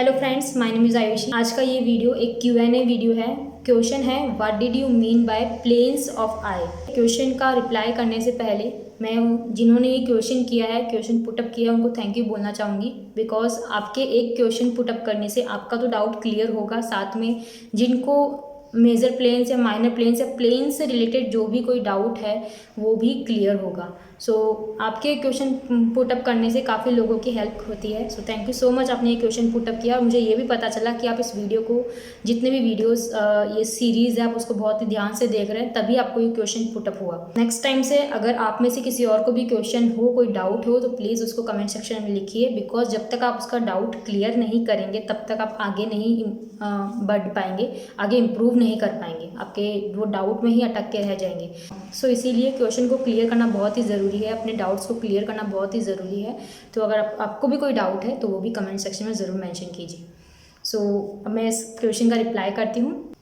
Hello friends, my name is Ayushi. आज का ये वीडियो एक Q&A वीडियो है। क्वेश्चन है what did you mean by planes of eye. Question का रिप्लाई करने से पहले मैं जिन्होंने ये क्वेश्चन किया है, क्वेश्चन पुटअप किया है, उनको थैंक यू बोलना चाहूँगी। बिकॉज आपके एक क्वेश्चन पुटअप करने से आपका तो डाउट क्लियर होगा, साथ में जिनको मेजर प्लेन्स या माइनर प्लेन्स या प्लेन से रिलेटेड जो भी कोई डाउट है वो भी क्लियर होगा। सो आपके क्वेश्चन पुटअप करने से काफ़ी लोगों की हेल्प होती है। So thank you so much, आपने ये क्वेश्चन पुटअप किया और मुझे ये भी पता चला कि आप इस वीडियो को, जितने भी वीडियोस ये सीरीज़ है, आप उसको बहुत ही ध्यान से देख रहे हैं, तभी आपको ये क्वेश्चन पुटअप हुआ। नेक्स्ट टाइम से अगर आप में से किसी और को भी क्वेश्चन हो, कोई डाउट हो, तो प्लीज़ उसको कमेंट सेक्शन में लिखिए। बिकॉज जब तक आप उसका डाउट क्लियर नहीं करेंगे तब तक आप आगे नहीं बढ़ पाएंगे, आगे इम्प्रूव नहीं कर पाएंगे, आपके वो डाउट में ही अटक के रह जाएंगे। सो इसीलिए क्वेश्चन को क्लियर करना बहुत ही ज़रूरी है, अपने डाउट्स को क्लियर करना बहुत ही ज़रूरी है। तो अगर आपको भी कोई डाउट है तो वो भी कमेंट सेक्शन में ज़रूर मेंशन कीजिए। सो अब मैं इस क्वेश्चन का रिप्लाई करती हूँ।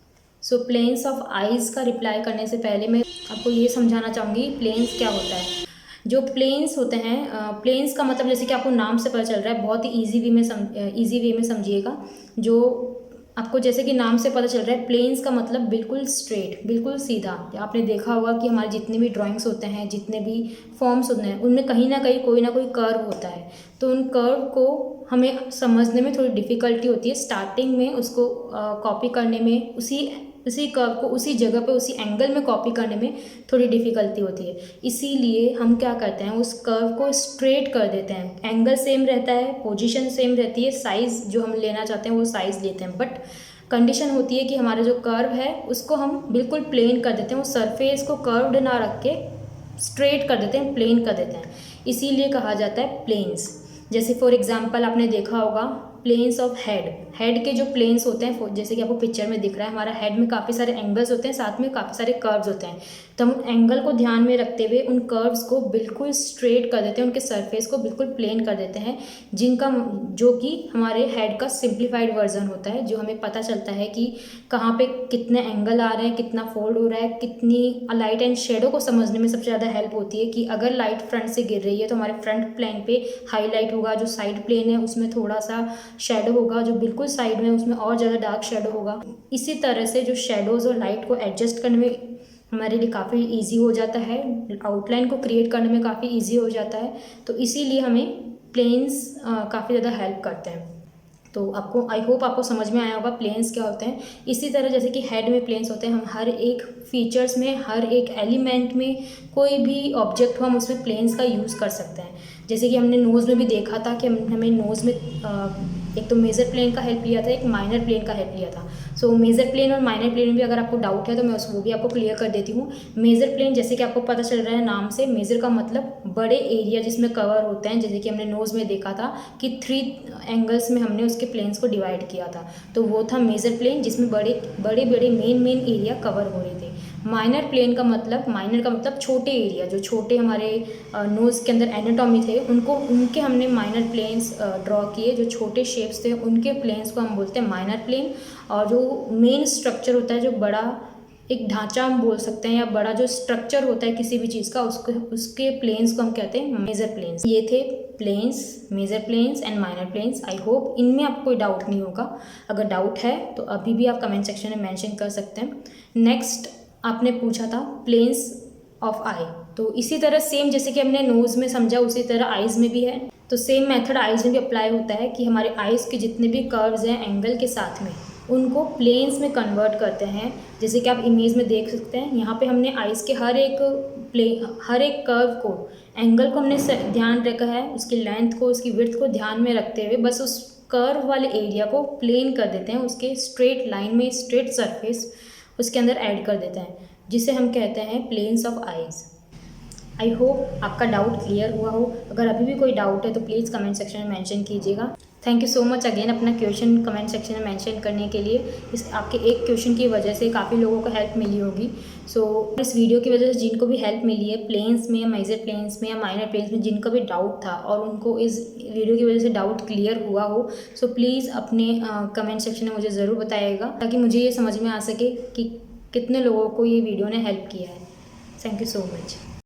सो प्लेन्स ऑफ आइज़ का रिप्लाई करने से पहले मैं आपको ये समझाना चाहूँगी प्लेन्स क्या होता है। जो प्लेन्स होते हैं, प्लेन्स का मतलब जैसे कि आपको नाम से पता चल रहा है, बहुत ही ईजी वे में समझिएगा। जो आपको जैसे कि नाम से पता चल रहा है, प्लेन्स का मतलब बिल्कुल स्ट्रेट, बिल्कुल सीधा। आपने देखा होगा कि हमारे जितने भी ड्राइंग्स होते हैं, जितने भी फॉर्म्स होते हैं, उनमें कहीं ना कोई कर्व होता है। तो उन कर्व को हमें समझने में थोड़ी डिफ़िकल्टी होती है स्टार्टिंग में, उसको कॉपी करने में, उसी कर्व को उसी जगह पे उसी एंगल में कॉपी करने में थोड़ी डिफ़िकल्टी होती है। इसीलिए हम क्या करते हैं, उस कर्व को स्ट्रेट कर देते हैं। एंगल सेम रहता है, पोजीशन सेम रहती है, साइज़ जो हम लेना चाहते हैं वो साइज़ लेते हैं, बट कंडीशन होती है कि हमारा जो कर्व है उसको हम बिल्कुल प्लेन कर देते हैं। वो सरफेस को कर्व्ड ना रख के स्ट्रेट कर देते हैं, प्लेन कर देते हैं। इसीलिए कहा जाता है प्लेन्स। जैसे फॉर एग्जांपल आपने देखा होगा प्लेन्स ऑफ हेड के जो प्लेन्स होते हैं, जैसे कि आपको पिक्चर में दिख रहा है, हमारा हेड में काफ़ी सारे एंगल्स होते हैं, साथ में काफ़ी सारे कर्व्स होते हैं। तो हम उन एंगल को ध्यान में रखते हुए उन कर्व्स को बिल्कुल स्ट्रेट कर देते हैं, उनके सरफेस को बिल्कुल प्लेन कर देते हैं, जो कि हमारे हेड का सिंप्लीफाइड वर्जन होता है। जो हमें पता चलता है कि कहाँ पे कितने एंगल आ रहे हैं, कितना फोल्ड हो रहा है, कितनी लाइट एंड शेडो को समझने में सबसे ज़्यादा हेल्प होती है कि अगर लाइट फ्रंट से गिर रही है तो हमारे फ्रंट प्लेन पे हाईलाइट होगा, जो साइड प्लेन है उसमें थोड़ा सा शेडो होगा, जो बिल्कुल साइड में उसमें और ज़्यादा डार्क शेडो होगा। इसी तरह से जो शेडोज़ और लाइट को एडजस्ट करने में हमारे लिए काफ़ी इजी हो जाता है, आउटलाइन को क्रिएट करने में काफ़ी इजी हो जाता है। तो इसीलिए हमें प्लेन्स काफ़ी ज़्यादा हेल्प करते हैं। तो आपको, आई होप आपको समझ में आया होगा प्लेन्स क्या होते हैं। इसी तरह जैसे कि हेड में प्लेन्स होते हैं, हम हर एक फीचर्स में, हर एक एलिमेंट में, कोई भी ऑब्जेक्ट हो हम उसमें प्लेन्स का यूज़ कर सकते हैं। जैसे कि हमने नोज़ में भी देखा था कि हमें नोज़ में एक तो मेजर प्लेन का हेल्प लिया था, एक माइनर प्लेन का हेल्प लिया था। सो मेजर प्लेन और माइनर प्लेन में भी अगर आपको डाउट है तो मैं वो भी आपको क्लियर कर देती हूँ। मेजर प्लेन जैसे कि आपको पता चल रहा है नाम से, मेजर का मतलब बड़े एरिया जिसमें कवर होते हैं। जैसे कि हमने नोज़ में देखा था कि 3 एंगल्स में हमने उसके प्लेन्स को डिवाइड किया था, तो वो था मेजर प्लेन जिसमें बड़े मेन एरिया कवर हो रहे थे। माइनर का मतलब छोटे एरिया, जो छोटे हमारे नोज़ के अंदर एनाटॉमी थे, उनके हमने माइनर प्लेन्स ड्रॉ किए। जो छोटे शेप्स थे उनके प्लेन्स को हम बोलते हैं माइनर प्लेन। और जो मेन स्ट्रक्चर होता है, जो बड़ा एक ढांचा हम बोल सकते हैं, या बड़ा जो स्ट्रक्चर होता है किसी भी चीज़ का, उसके प्लेन्स को हम कहते हैं मेजर प्लेन्स। ये थे planes, major planes and minor planes. I hope इनमें आपको कोई डाउट नहीं होगा। अगर डाउट है तो अभी भी आप कमेंट सेक्शन में मेंशन कर सकते हैं। नेक्स्ट आपने पूछा था प्लेन्स ऑफ आई। तो इसी तरह सेम जैसे कि हमने नोज़ में समझा, उसी तरह आइज़ में भी है। तो सेम मेथड आइज़ में भी अप्लाई होता है कि हमारे आइज़ के जितने भी कर्व्स हैं एंगल के साथ में, उनको प्लेन्स में कन्वर्ट करते हैं। जैसे कि आप इमेज में देख सकते हैं, यहाँ पे हमने आइज़ के हर एक कर्व को, एंगल को हमने ध्यान रखा है, उसकी लेंथ को, उसकी विड्थ को ध्यान में रखते हुए बस उस कर्व वाले एरिया को प्लेन कर देते हैं, उसके स्ट्रेट लाइन में स्ट्रेट सरफेस उसके अंदर ऐड कर देते हैं, जिसे हम कहते हैं planes of eyes. I hope आपका डाउट क्लियर हुआ हो। अगर अभी भी कोई डाउट है तो प्लीज़ कमेंट सेक्शन में मेंशन कीजिएगा। Thank you so much again अपना क्वेश्चन कमेंट सेक्शन में मेंशन करने के लिए। इस आपके एक क्वेश्चन की वजह से काफ़ी लोगों को हेल्प मिली होगी। सो इस वीडियो की वजह से जिनको भी हेल्प मिली है प्लेन्स में, मेजर प्लेन्स में या माइनर प्लेन्स में, जिनको भी डाउट था और उनको इस वीडियो की वजह से डाउट क्लियर हुआ हो, सो प्लीज़ अपने कमेंट सेक्शन में मुझे ज़रूर बताइएगा, ताकि मुझे ये समझ में आ सके कि कितने लोगों को ये वीडियो ने हेल्प किया है। Thank you so much.